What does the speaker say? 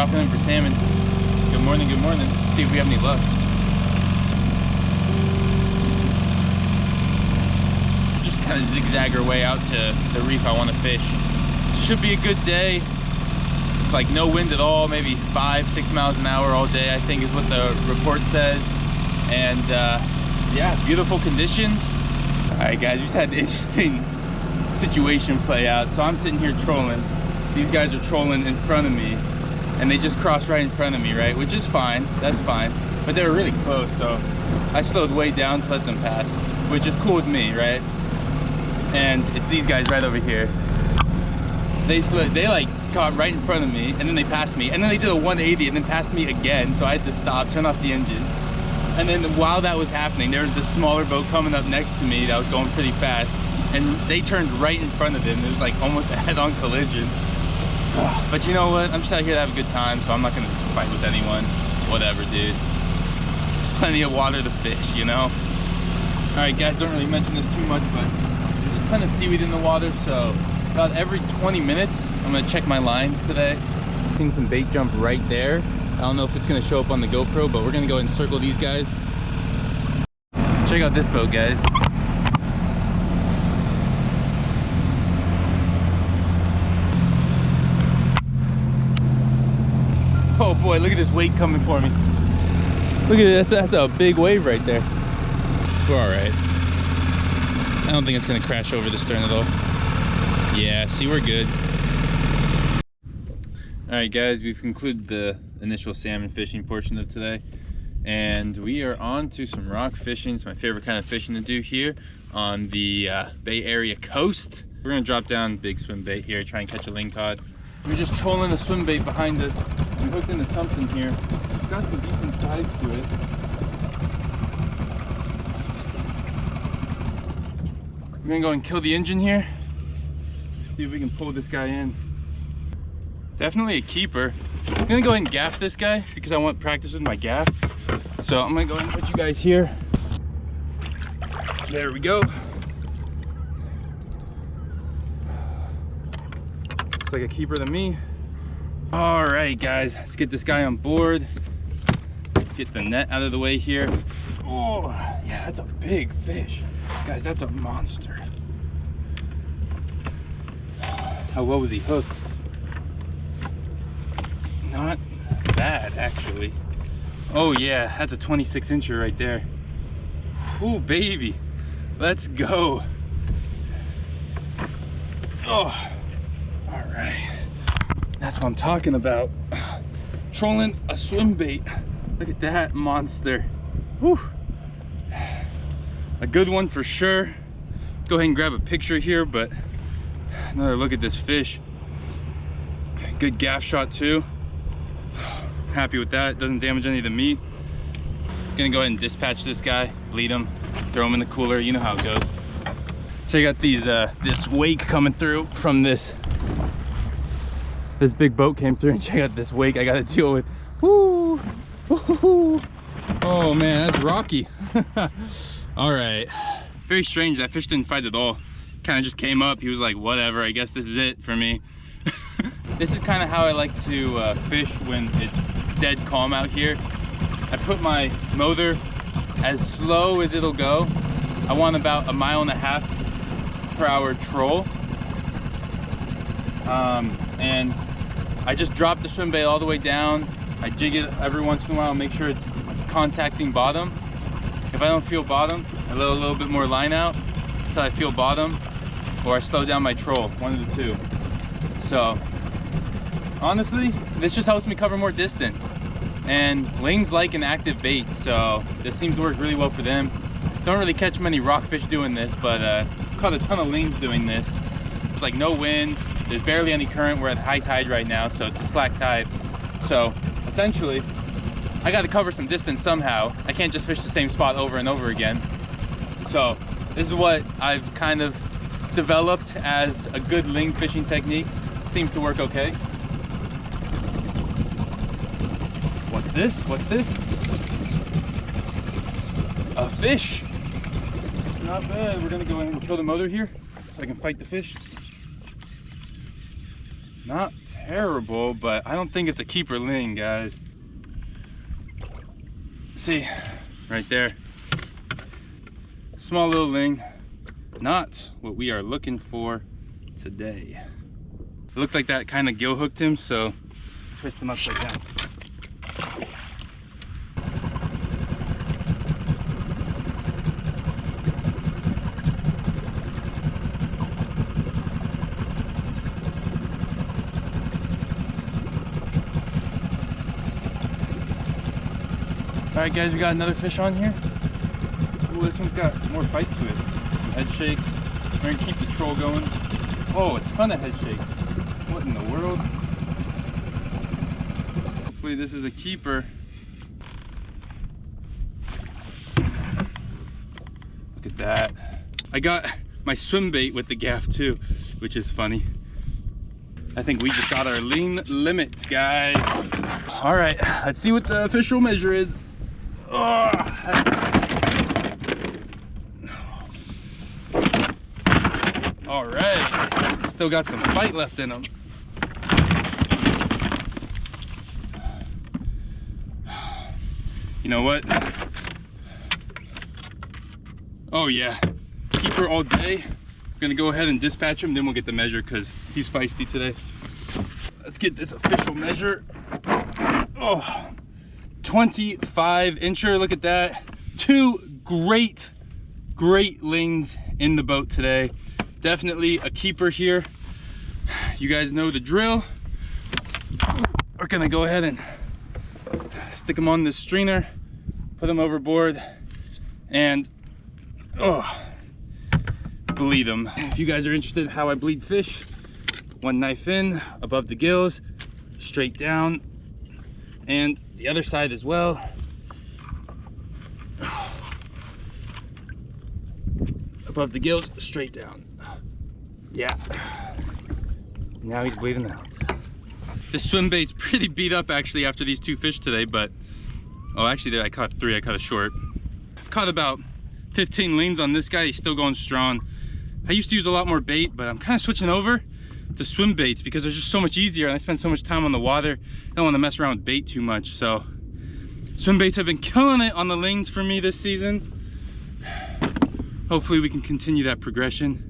dropping in for salmon. Good morning, good morning. See if we have any luck. Just kind of zigzag our way out to the reef I want to fish. Should be a good day. Like no wind at all, maybe 5-6 miles an hour all day, I think is what the report says. And yeah, beautiful conditions. All right guys, we just had an interesting situation play out. So I'm sitting here trolling. These guys are trolling in front of me and they just crossed right in front of me, right? Which is fine, that's fine. But they were really close, so I slowed way down to let them pass, which is cool with me, right? And it's these guys right over here. They like caught right in front of me and then they passed me and then they did a 180 and then passed me again, so I had to stop, turn off the engine. And then while that was happening, there was this smaller boat coming up next to me that was going pretty fast and they turned right in front of him. It was like almost a head-on collision. But you know what, I'm just out here to have a good time, so I'm not gonna fight with anyone. Whatever, dude. There's plenty of water to fish, you know? All right guys, don't really mention this too much, but there's a ton of seaweed in the water, so about every 20 minutes I'm gonna check my lines today. Seeing some bait jump right there. I don't know if it's gonna show up on the GoPro, but we're gonna go ahead and circle these guys. Check out this boat, guys. Oh boy, look at this weight coming for me. Look at it, that's a big wave right there. We're all right. I don't think it's gonna crash over the stern at all. Yeah, see, we're good. All right guys, we've concluded the initial salmon fishing portion of today and we are on to some rock fishing. It's my favorite kind of fishing to do here on the Bay Area coast. We're gonna drop down big swim bait here, try and catch a lingcod. We're just trolling a swim bait behind us. We hooked into something here. It's got some decent size to it. We're gonna go and kill the engine here. See if we can pull this guy in. Definitely a keeper. I'm gonna go ahead and gaff this guy because I want practice with my gaff. So I'm gonna go ahead and put you guys here. There we go. Looks like a keeper to me. All right guys, let's get this guy on board. Get the net out of the way here. Oh yeah, that's a big fish. Guys, that's a monster. How well was he hooked? Not bad, actually. Oh yeah, that's a 26-incher right there. Ooh, baby, let's go. Oh, all right. That's what I'm talking about. Trolling a swim bait. Look at that monster. Whew. A good one for sure. Go ahead and grab a picture here, but another look at this fish. Good gaff shot too. Happy with that. Doesn't damage any of the meat. Gonna go ahead and dispatch this guy, bleed him, throw him in the cooler. You know how it goes. Check out these this wake coming through from this big boat came through, and check out this wake I gotta deal with. Woo! Woo-hoo-hoo. Oh man, that's rocky. All right, very strange. That fish didn't fight at all. Kind of just came up. He was like, whatever, I guess this is it for me. This is kind of how I like to fish when it's dead calm out here. I put my motor as slow as it'll go. I want about 1.5 mile/hour troll. And I just drop the swim bait all the way down. I jig it every once in a while, make sure it's contacting bottom. If I don't feel bottom, I let a little bit more line out until I feel bottom, or I slow down my troll, one of the two. So honestly, this just helps me cover more distance. And lings like an active bait, so this seems to work really well for them. Don't really catch many rockfish doing this, but caught a ton of lings doing this. It's like no wind, there's barely any current. We're at high tide right now, so it's a slack tide. So essentially, I got to cover some distance somehow. I can't just fish the same spot over and over again. So this is what I've kind of developed as a good ling fishing technique. Seems to work okay. What's this? What's this? A fish. Not bad. We're gonna go ahead and kill the motor here so I can fight the fish. Not terrible, but I don't think it's a keeper ling, guys. See, right there. Small little ling. Not what we are looking for today. It looked like that kind of gill hooked him, so twist him upside down. All right, guys, we got another fish on here. Ooh, this one's got more bite to it. Some head shakes. We're gonna keep the troll going. Oh, a ton of head shakes. What in the world? Hopefully this is a keeper. Look at that. I got my swim bait with the gaff too, which is funny. I think we just got our lean limit, guys. All right, let's see what the official measure is. Oh. All right, still got some fight left in them. You know what? Oh yeah, keeper all day. I'm gonna go ahead and dispatch him, then we'll get the measure because he's feisty today. Let's get this official measure. Oh, 25 incher, look at that. Two great lings in the boat today. Definitely a keeper here. You guys know the drill. We're gonna go ahead and stick them on this strainer, put them overboard, and bleed them. If you guys are interested in how I bleed fish, one knife in, above the gills, straight down, and the other side as well. Above the gills, straight down. Yeah. Now he's bleeding out. This swim bait's pretty beat up actually after these two fish today, but oh, actually I caught 3. I caught a short. I've caught about 15 lings on this guy. He's still going strong. I used to use a lot more bait, but I'm kind of switching over to swim baits because they're just so much easier and I spend so much time on the water. I don't want to mess around with bait too much. So swim baits have been killing it on the lings for me this season. Hopefully we can continue that progression.